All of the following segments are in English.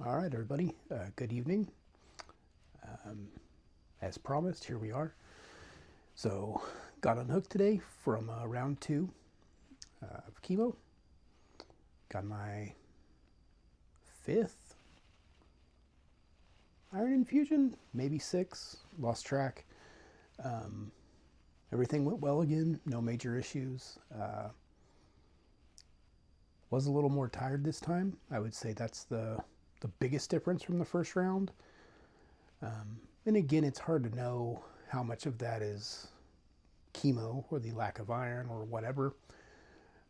All right, everybody. Good evening. Um, as promised, here we are. So, got unhooked today from round two of chemo. Got my fifth iron infusion, maybe six. Lost track. Um, Everything went well again. No major issues. Was a little more tired this time. I would say that's the biggest difference from the first round. And again, it's hard to know how much of that is chemo or the lack of iron or whatever.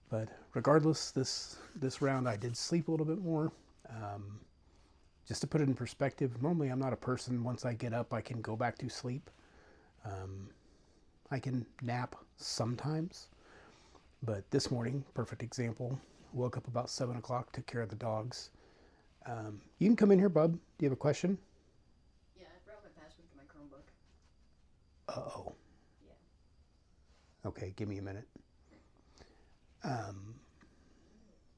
But regardless, this round I did sleep a little bit more. Um, just to put it in perspective, normally I'm not a person. Once I get up, I can go back to sleep. Um, I can nap sometimes, but this morning, perfect example. Woke up about 7 o'clock, took care of the dogs. You can come in here, bub. Do you have a question? Yeah, I brought my password to my Chromebook. Uh oh. Yeah. Okay, give me a minute. Um,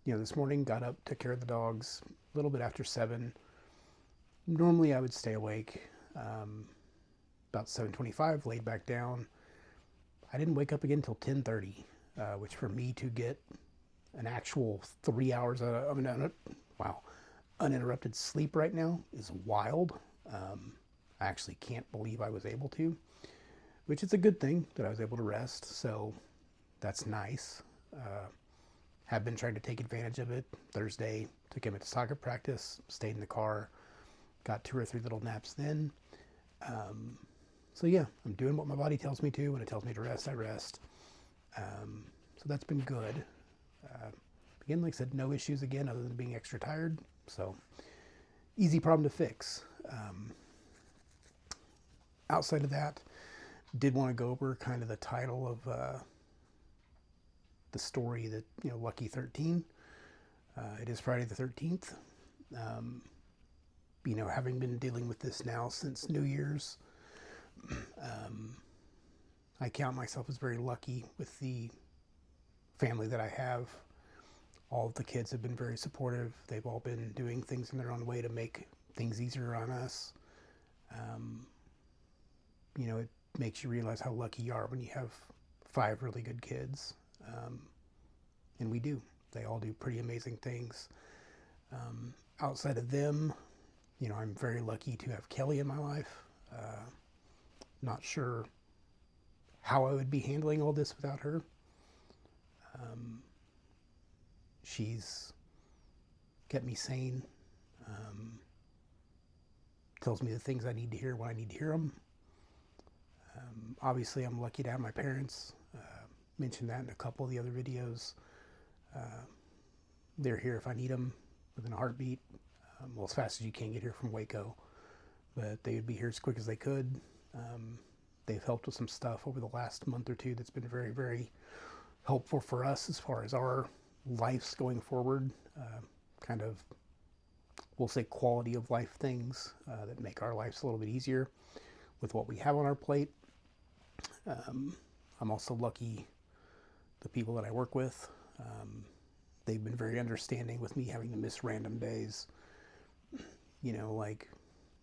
this morning got up, took care of the dogs a little bit after 7. Normally I would stay awake about 7:25, laid back down. I didn't wake up again until 10:30, which for me to get an actual 3 hours wow, uninterrupted sleep right now is wild. I actually can't believe I was able to, which is a good thing that I was able to rest. So that's nice. Have been trying to take advantage of it. Thursday, took him to soccer practice, stayed in the car, got 2 or 3 little naps then. Um, so yeah, I'm doing what my body tells me to. When it tells me to rest, I rest. So that's been good. Uh, Again, like I said, no issues again other than being extra tired. So easy problem to fix. Outside of that, did want to go over kind of the title of the story that, Lucky 13. It is Friday the 13th. Um, Having been dealing with this now since New Year's, um, I count myself as very lucky with the family that I have. All of the kids have been very supportive. They've all been doing things in their own way to make things easier on us. Um, it makes you realize how lucky you are when you have 5 really good kids. Um, and we do. They all do pretty amazing things. Outside of them, I'm very lucky to have Kelly in my life. Not sure how I would be handling all this without her. Um, she's kept me sane, um, tells me the things I need to hear when I need to hear them. Obviously, I'm lucky to have my parents. Mentioned that in a couple of the other videos. Uh, they're here if I need them within a heartbeat. Well, as fast as you can get here from Waco, but they would be here as quick as they could. Um, they've helped with some stuff over the last month or two that's been very, very helpful for us as far as our lives going forward. Kind of, we'll say, quality of life things that make our lives a little bit easier with what we have on our plate. Um, I'm also lucky the people that I work with. They've been very understanding with me having to miss random days. Like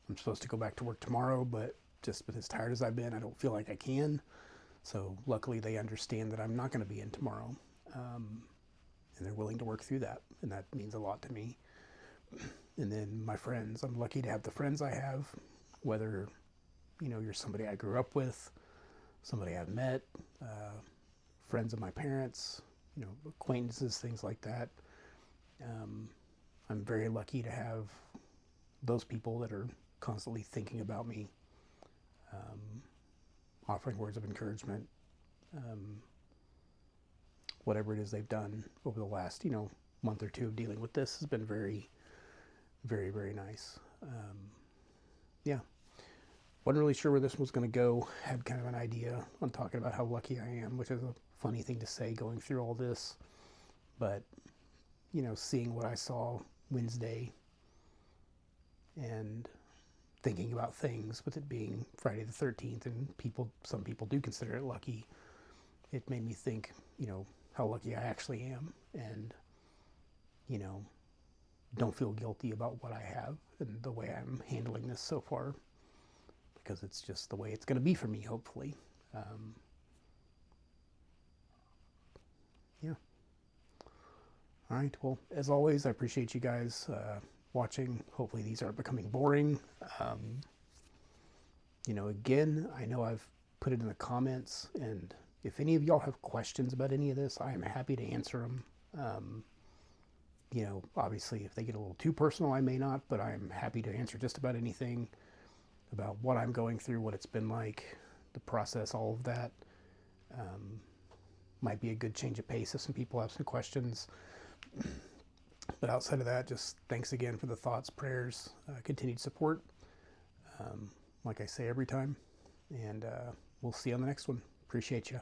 I'm supposed to go back to work tomorrow, but just with as tired as I've been, I don't feel like I can. So luckily, they understand that I'm not going to be in tomorrow, and they're willing to work through that, and that means a lot to me. And then my friends, I'm lucky to have the friends I have, whether you're somebody I grew up with, somebody I've met, friends of my parents, acquaintances, things like that. Um, I'm very lucky to have those people that are constantly thinking about me, um, offering words of encouragement, um, whatever it is they've done over the last, month or two of dealing with this has been very, very, very nice. Yeah. Wasn't really sure where this was going to go. Had kind of an idea on talking about how lucky I am, which is a funny thing to say going through all this. But, seeing what I saw Wednesday and thinking about things with it being Friday the 13th, and some people do consider it lucky, it made me think, how lucky I actually am. And, you know, don't feel guilty about what I have and the way I'm handling this so far, because it's just the way it's going to be for me, hopefully. Yeah. All right. Well, as always, I appreciate you guys watching. Hopefully these aren't becoming boring. Again, I know I've put it in the comments, and if any of y'all have questions about any of this, I am happy to answer them. Obviously, if they get a little too personal, I may not, but I'm happy to answer just about anything about what I'm going through, what it's been like, the process, all of that. Might be a good change of pace if some people have some questions. But outside of that, just thanks again for the thoughts, prayers, continued support. Like I say every time, and we'll see you on the next one. Appreciate you.